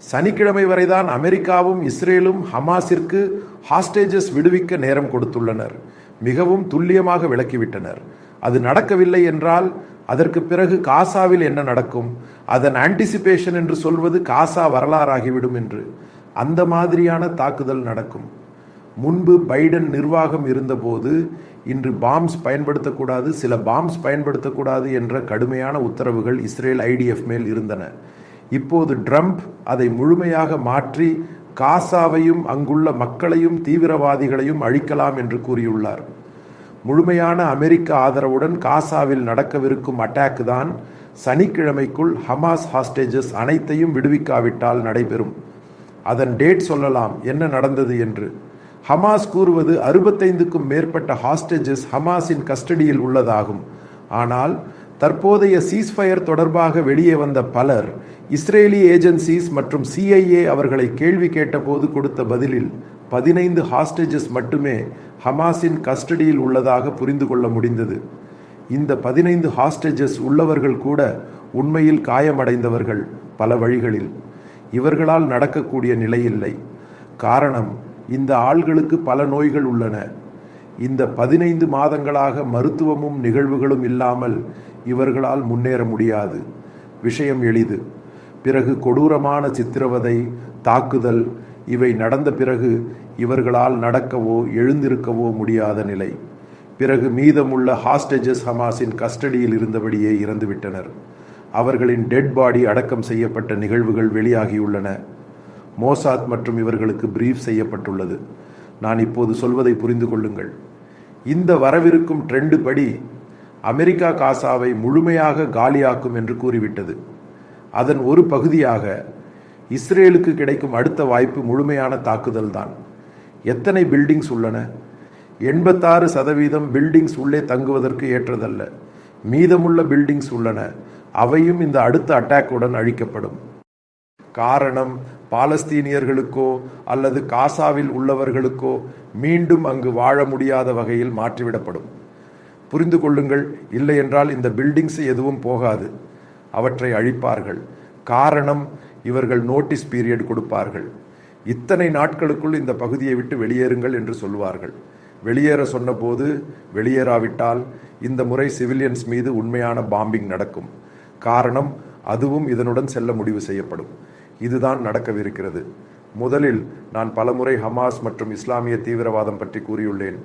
சனிக்கிழமை வரைதான் அமெரிக்காவும் இஸ்ரேலும் ஹமாஸிற்கு ஹாஸ்டேஜஸ் விடுவிக்க நேரம் கொடுத்துள்ளனர். மிகவும் துல்லியமாக விளக்கிவிட்டனர். அது நடக்கவில்லை என்றால் அதற்கு பிறகு காசாவில் என்ன நடக்கும், அதன் ஆன்டிசிபேஷன் என்று சொல்வது காசா வரலாறாகிவிடும் என்று. அந்த மாதிரியான தாக்குதல் நடக்கும். முன்பு பைடன் நிர்வாகம் இருந்தபோது இன்று பாம்ஸ் பயன்படுத்தக்கூடாது, சில பாம்ஸ் பயன்படுத்தக்கூடாது என்ற கடுமையான உத்தரவுகள் இஸ்ரேல் IDF மேல் இருந்தன. இப்போது ட்ரம்ப் அதை முழுமையாக மாற்றி காசாவையும் அங்குள்ள மக்களையும் தீவிரவாதிகளையும் அழிக்கலாம் என்று கூறியுள்ளார். முழுமையான அமெரிக்க ஆதரவுடன் காசாவில் நடக்கவிருக்கும் அட்டாக் தான் சனிக்கிழமைக்குள் ஹமாஸ் ஹாஸ்டேஜஸ் அனைத்தையும் விடுவிக்காவிட்டால் நடைபெறும். அதன் டேட் சொல்லலாம் என்ன நடந்தது என்று. ஹமாஸ் கூறுவது 65க்கும் மேற்பட்ட ஹாஸ்டேஜஸ் ஹமாஸின் கஸ்டடியில் உள்ளதாகும். ஆனால் தற்போதைய சீஸ்ஃபயர் தொடர்பாக வெளியே வந்த பலர் இஸ்ரேலி ஏஜென்சிஸ் மற்றும் CIA அவர்களை கேள்வி கேட்டபோது கொடுத்த பதிலில் 15 ஹாஸ்டேஜஸ் மட்டுமே ஹமாஸின் கஸ்டடியில் உள்ளதாக புரிந்து கொள்ள முடிந்தது. இந்த 15 ஹாஸ்டேஜஸ் உள்ளவர்கள் கூட உண்மையில் காயமடைந்தவர்கள் பல வழிகளில். இவர்களால் நடக்கக்கூடிய நிலையில்லை. காரணம், இந்த ஆள்களுக்கு பல நோய்கள் உள்ளன. இந்த 15 மாதங்களாக மருத்துவமும் நிகழ்வுகளும் இல்லாமல் இவர்களால் முன்னேற முடியாது. விஷயம் எளிது. பிறகு கொடூரமான சித்திரவதை, தாக்குதல் இவை நடந்த பிறகு இவர்களால் நடக்கவோ எழுந்திருக்கவோ முடியாத நிலை. பிறகு மீதமுள்ள ஹாஸ்டேஜஸ் ஹமாஸின் கஸ்டடியில் இருந்தபடியே இறந்துவிட்டனர். அவர்களின் டெட் பாடி அடக்கம் செய்யப்பட்ட நிகழ்வுகள் வெளியாகியுள்ளன. மோசாத் மற்றும் இவர்களுக்கு பிரீஃப் செய்யப்பட்டுள்ளது. நான் இப்போது சொல்வதை புரிந்து கொள்ளுங்கள். இந்த வரவிருக்கும் ட்ரெண்டு படி அமெரிக்கா காசாவை முழுமையாக காலியாக்கும் என்று கூறிவிட்டது. அதன் ஒரு பகுதியாக இஸ்ரேலுக்கு கிடைக்கும் அடுத்த வாய்ப்பு முழுமையான தாக்குதல் தான். எத்தனை பில்டிங்ஸ் உள்ளன? 86% பில்டிங்ஸ் உள்ளே தங்குவதற்கு ஏற்றதல்ல. மீதமுள்ள பில்டிங்ஸ் உள்ளன. அவையும் இந்த அடுத்த அட்டாக்குடன் அழிக்கப்படும். காரணம், பாலஸ்தீனியர்களுக்கோ அல்லது காசாவில் உள்ளவர்களுக்கோ மீண்டும் அங்கு வாழ முடியாத வகையில் மாற்றிவிடப்படும். புரிந்து கொள்ளுங்கள். இல்லை என்றால் இந்த பில்டிங்ஸ் எதுவும் போகாது. அவற்றை அழிப்பார்கள். காரணம், இவர்கள் நோட்டீஸ் பீரியட் கொடுப்பார்கள். இத்தனை நாட்களுக்குள் இந்த பகுதியை விட்டு வெளியேறுங்கள் என்று சொல்வார்கள். வெளியேற சொன்னபோது வெளியேறாவிட்டால் இந்த முறை சிவிலியன்ஸ் மீது உண்மையான பாம்பிங் நடக்கும். காரணம், அதுவும் இதனுடன் செல்ல முடிவு செய்யப்படும். இதுதான் நடக்கவிருக்கிறது. முதலில் நான் பலமுறை ஹமாஸ் மற்றும் இஸ்லாமிய தீவிரவாதம் பற்றி கூறியுள்ளேன்.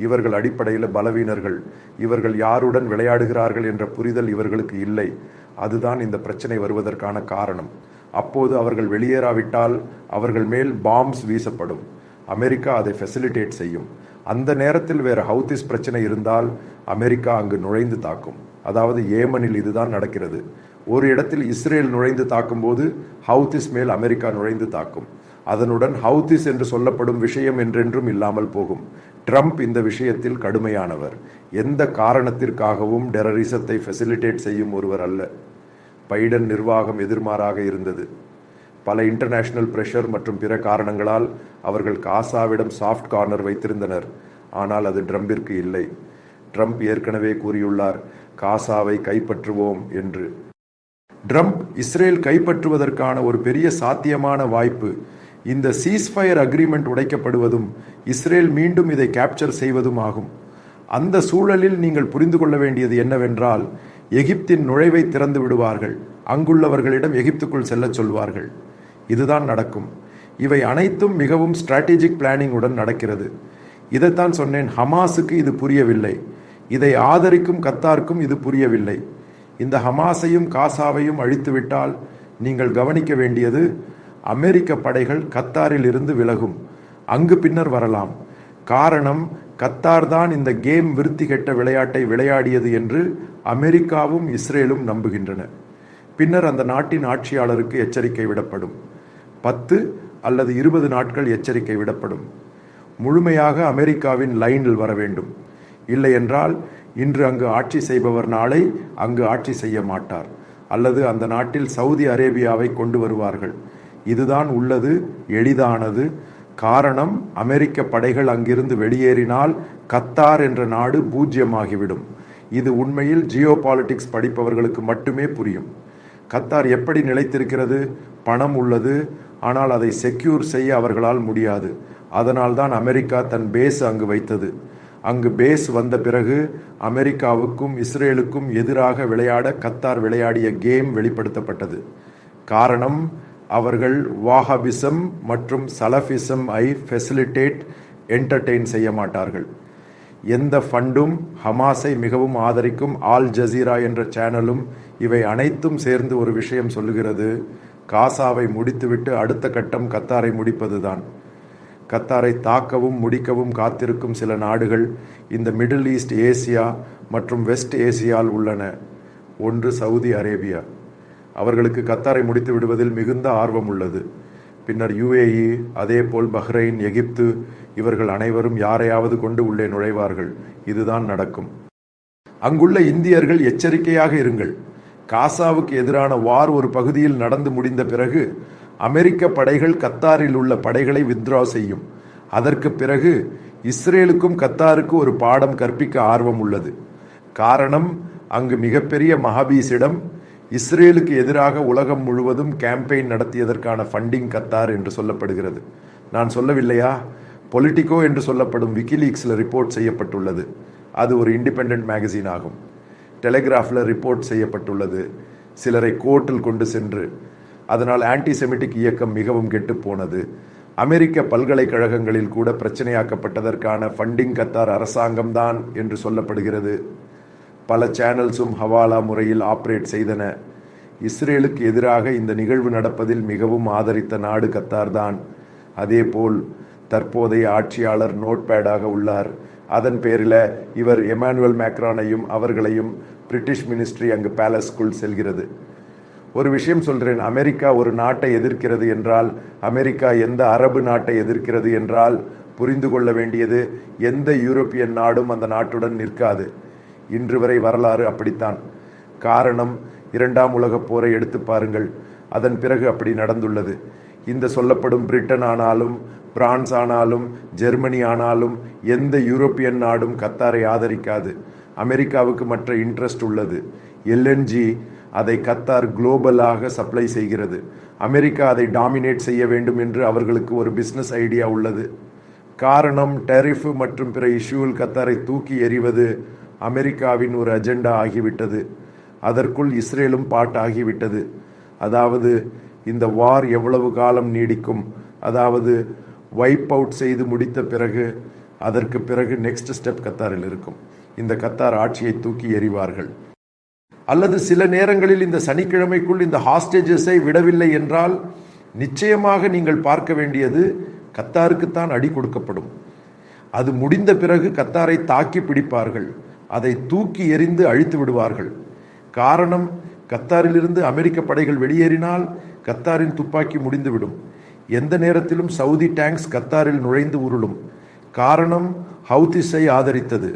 இவர்கள் அடிப்படையில் பலவீனர்கள். இவர்கள் யாருடன் விளையாடுகிறார்கள் என்ற புரிதல் இவர்களுக்கு இல்லை. அதுதான் இந்த பிரச்சனை வருவதற்கான காரணம். அப்போது அவர்கள் வெளியேறாவிட்டால் அவர்கள் மேல் பாம்ஸ் வீசப்படும். அமெரிக்கா அதை ஃபெசிலிட்டேட் செய்யும். அந்த நேரத்தில் வேறு ஹவுதிஸ் பிரச்சனை இருந்தால் அமெரிக்கா அங்கு நுழைந்து தாக்கும். அதாவது ஏமனில் இதுதான் நடக்கிறது. ஒரு இடத்தில் இஸ்ரேல் நுழைந்து தாக்கும்போது ஹவுதிஸ் மேல் அமெரிக்கா நுழைந்து தாக்கும். அதனுடன் ஹவுதிஸ் என்று சொல்லப்படும் விஷயம் என்றென்றும் இல்லாமல் போகும். ட்ரம்ப் இந்த விஷயத்தில் கடுமையானவர். எந்த காரணத்திற்காகவும் டெரரிசத்தை ஃபெசிலிட்டேட் செய்யும் ஒருவர் அல்ல. பைடன் நிர்வாகம் எதிர்மாறாக இருந்தது. பல இன்டர்நேஷனல் பிரஷர் மற்றும் பிற காரணங்களால் அவர்கள் காசாவிடம் சாஃப்ட் கார்னர் வைத்திருந்தனர். ஆனால் அது ட்ரம்பிற்கு இல்லை. ட்ரம்ப் ஏற்கனவே கூறியுள்ளார், காசாவை கைப்பற்றுவோம் என்று. ட்ரம்ப் இஸ்ரேல் கைப்பற்றுவதற்கான ஒரு பெரிய சாத்தியமான வாய்ப்பு இந்த சீஸ்ஃபயர் அக்ரிமெண்ட் உடைக்கப்படுவதும் இஸ்ரேல் மீண்டும் இதை கேப்சர் செய்வதும் ஆகும். அந்த சூழலில் நீங்கள் புரிந்து கொள்ள வேண்டியது என்னவென்றால், எகிப்தின் நுழைவை திறந்து விடுவார்கள். அங்குள்ளவர்களிடம் எகிப்துக்குள் செல்லச் சொல்வார்கள். இதுதான் நடக்கும். இவை அனைத்தும் மிகவும் ஸ்ட்ராட்டஜிக் பிளானிங் உடன் நடக்கிறது. இதைத்தான் சொன்னேன், ஹமாஸுக்கு இது புரியவில்லை. இதை ஆதரிக்கும் கத்தாருக்கும் இது புரியவில்லை. இந்த ஹமாஸையும் காசாவையும் அழித்துவிட்டால் நீங்கள் கவனிக்க வேண்டியது, அமெரிக்க படைகள் கத்தாரில் இருந்து விலகும். அங்கு பின்னர் வரலாம். காரணம், கத்தார் தான் இந்த கேம் விருத்தி கெட்ட விளையாட்டை விளையாடியது என்று அமெரிக்காவும் இஸ்ரேலும் நம்புகின்றன. பின்னர் அந்த நாட்டின் ஆட்சியாளருக்கு எச்சரிக்கை விடப்படும். 10 அல்லது 20 நாட்கள் எச்சரிக்கை விடப்படும். முழுமையாக அமெரிக்காவின் லைனில் வர வேண்டும். இல்லை என்றால் இன்று அங்கு ஆட்சி செய்பவர் நாளை அங்கு ஆட்சி செய்ய மாட்டார். அல்லது அந்த நாட்டில் சவுதி அரேபியாவை கொண்டு வருவார்கள். இதுதான் உள்ளது, எளிதானது. காரணம், அமெரிக்க படைகள் அங்கிருந்து வெளியேறினால் கத்தார் என்ற நாடு பூஜ்யமாகிவிடும். இது உண்மையில் ஜியோ பாலிட்டிக்ஸ் படிப்பவர்களுக்கு மட்டுமே புரியும். கத்தார் எப்படி நிலைத்திருக்கிறது? பணம் உள்ளது, ஆனால் அதை செக்யூர் செய்ய அவர்களால் முடியாது. அதனால்தான் அமெரிக்கா தன் பேஸ் அங்கு வைத்தது. அங்கு பேஸ் வந்த பிறகு அமெரிக்காவுக்கும் இஸ்ரேலுக்கும் எதிராக விளையாட கத்தார் விளையாடிய கேம் வெளிப்படுத்தப்பட்டது. காரணம், அவர்கள் வாஹபிசம் மற்றும் சலஃபிசம் ஐ ஃபெசிலிட்டேட் என்டர்டெயின் செய்ய மாட்டார்கள். எந்த ஃபண்டும் ஹமாஸை மிகவும் ஆதரிக்கும் ஆல் ஜசீரா என்ற சேனலும் இவை அனைத்தும் சேர்ந்து ஒரு விஷயம் சொல்லுகிறது: காசாவை முடித்துவிட்டு அடுத்த கட்டம் கத்தாரை முடிப்பதுதான். கத்தாரை தாக்கவும் முடிக்கவும் காத்திருக்கும் சில நாடுகள் இந்த மிடில் ஈஸ்ட் ஏசியா மற்றும் வெஸ்ட் ஏசியாவில் உள்ளன. ஒன்று சவுதி அரேபியா. அவர்களுக்கு கத்தாரை முடித்து விடுவதில் மிகுந்த ஆர்வம் உள்ளது. பின்னர் UAE, அதேபோல் பஹ்ரைன், எகிப்து, இவர்கள் அனைவரும் யாரையாவது கொண்டு உள்ளே நுழைவார்கள். இதுதான் நடக்கும். அங்குள்ள இந்தியர்கள் எச்சரிக்கையாக இருங்கள். காசாவுக்கு எதிரான வார் ஒரு பகுதியில் நடந்து முடிந்த பிறகு அமெரிக்க படைகள் கத்தாரில் உள்ள படைகளை வித்ட்ரா செய்யும். அதற்கு பிறகு இஸ்ரேலுக்கும் கத்தாருக்கு ஒரு பாடம் கற்பிக்க ஆர்வம் உள்ளது. காரணம், அங்கு மிகப்பெரிய மஹபீஸிடம் இஸ்ரேலுக்கு எதிராக உலகம் முழுவதும் கேம்பெயின் நடத்தியதற்கான ஃபண்டிங் கத்தார் என்று சொல்லப்படுகிறது. நான் சொல்லவில்லையா? பொலிட்டிகோ என்று சொல்லப்படும் விக்கிலீக்ஸில் ரிப்போர்ட் செய்யப்பட்டுள்ளது. அது ஒரு இண்டிபெண்டன்ட் மேகசின் ஆகும். டெலிகிராஃபில் ரிப்போர்ட் செய்யப்பட்டுள்ளது, சிலரை கோர்ட்டில் கொண்டு சென்று. அதனால் ஆன்டிசெமிட்டிக் இயக்கம் மிகவும் கெட்டு போனது. அமெரிக்க பல்கலைக்கழகங்களில் கூட பிரச்சனையாக்கப்பட்டதற்கான ஃபண்டிங் கத்தார் அரசாங்கம்தான் என்று சொல்லப்படுகிறது. பல சேனல்ஸும் ஹவாலா முறையில் ஆப்ரேட் செய்தன. இஸ்ரேலுக்கு எதிராக இந்த நிகழ்வு நடப்பதில் மிகவும் ஆதரித்த நாடு கத்தார் தான். அதேபோல் தற்போதைய ஆட்சியாளர் நோட்பேடாக உள்ளார். அதன் பேரில் இவர் எமானுவல் மேக்ரானையும் அவர்களையும் பிரிட்டிஷ் மினிஸ்ட்ரி அங்கு பேலஸ்குள் செல்கிறது. ஒரு விஷயம் சொல்கிறேன், அமெரிக்கா ஒரு நாட்டை எதிர்க்கிறது என்றால், அமெரிக்கா எந்த அரபு நாட்டை எதிர்க்கிறது என்றால் புரிந்து கொள்ள வேண்டியது, எந்த யூரோப்பியன் நாடும் அந்த நாட்டுடன் நிற்காது. இன்று வரை வரலாறு அப்படித்தான். காரணம், 2ஆம் உலகப் போரை எடுத்து பாருங்கள். அதன் பிறகு அப்படி நடந்துள்ளது. இந்த சொல்லப்படும் பிரிட்டன் ஆனாலும், பிரான்ஸ் ஆனாலும், ஜெர்மனி ஆனாலும் எந்த யூரோப்பியன் நாடும் கத்தாரை ஆதரிக்காது. அமெரிக்காவுக்கு மற்ற இன்ட்ரெஸ்ட் உள்ளது. LNG, அதை கத்தார் குளோபலாக சப்ளை செய்கிறது. அமெரிக்கா அதை டாமினேட் செய்ய வேண்டும் என்று அவர்களுக்கு ஒரு பிஸ்னஸ் ஐடியா உள்ளது. காரணம், டெரிஃப் மற்றும் பிற இஷ்யூவில் கத்தாரை தூக்கி எறிவது அமெரிக்காவின் ஒரு அஜெண்டா ஆகிவிட்டது. அதற்குள் இஸ்ரேலும் பாட்டாகிவிட்டது. அதாவது இந்த வார் எவ்வளவு காலம் நீடிக்கும், அதாவது வைப் அவுட் செய்து முடித்த பிறகு அதற்கு பிறகு நெக்ஸ்ட் ஸ்டெப் கத்தாரில் இருக்கும். இந்த கத்தார் ஆட்சியை தூக்கி எறிவார்கள். அல்லது சில நேரங்களில் இந்த சனிக்கிழமைக்குள் இந்த ஹாஸ்டேஜஸை விடவில்லை என்றால் நிச்சயமாக நீங்கள் பார்க்க வேண்டியது, கத்தாருக்குத்தான் அடி கொடுக்கப்படும். அது முடிந்த பிறகு கத்தாரை தாக்கி பிடிப்பார்கள். அதை தூக்கி எறிந்து அழித்து விடுவார்கள். காரணம், கத்தாரிலிருந்து அமெரிக்க படைகள் வெளியேறினால் கத்தாரின் துப்பாக்கி முடிந்துவிடும். எந்த நேரத்திலும் சவுதி டேங்க்ஸ் கத்தாரில் நுழைந்து உருளும். காரணம், ஹவுதிஸை ஆதரித்தது.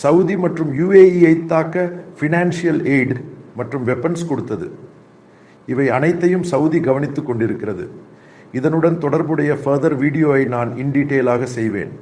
சவுதி மற்றும் UAE தாக்க ஃபினான்ஷியல் எய்ட் மற்றும் வெப்பன்ஸ் கொடுத்தது. இவை அனைத்தையும் சவுதி கவனித்துக் கொண்டிருக்கிறது. இதனுடன் தொடர்புடைய ஃபர்தர் வீடியோவை நான் இன் டீட்டெயிலாக செய்வேன்.